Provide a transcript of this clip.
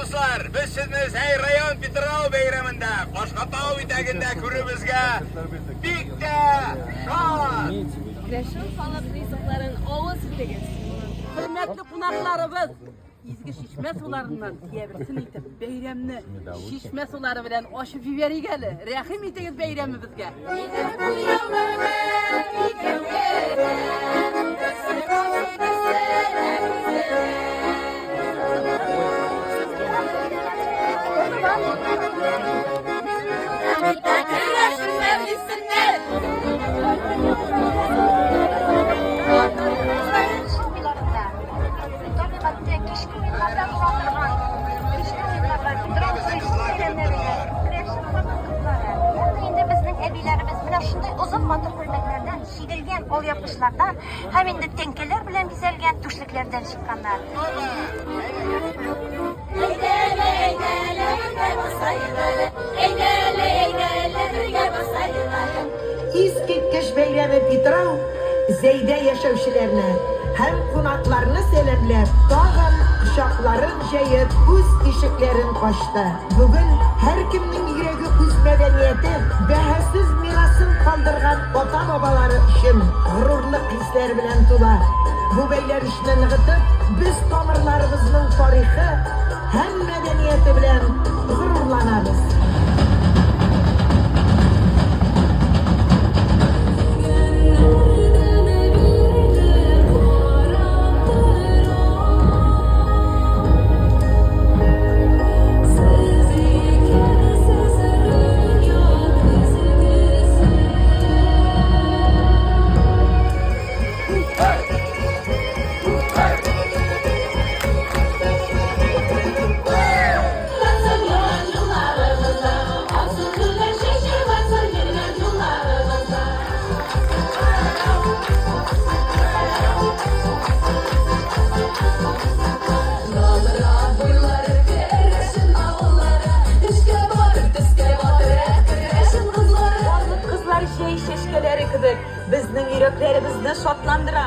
Dostlar, biz sizni Sayrayon Petrov bayramında Qo'shqatov etagida ko'ribizga bitta shon. Reşim salib rizqlarin ovoz tegilsin. Hürmetli qonaqlarimiz, izgi şişme sularından diyebilsin etib bayramni şişme suları bilan oshib yuberigali. Rahim etingiz bayramni bizga. Ol yapmışlardan hem de tenkeler bilen güzelgen tuşluklardan çıkanlar. İskitkiş beyremi Petrov, Zeyde yaşavşilerine hem konaklarını selemler, dağın kuşakların jeyip üz işiklerin koştu. Bugün her kimnin yüregi üz medeniyeti, behesiz mirasın kaldırgan ota babaları için gururluk hisler bilen tula. Bu beyler işini nıgıtıp, biz tomirlarımızın tarihi hem medeniyeti bilen gururlanarız. Bizning yüreklerimizni şotlandıra.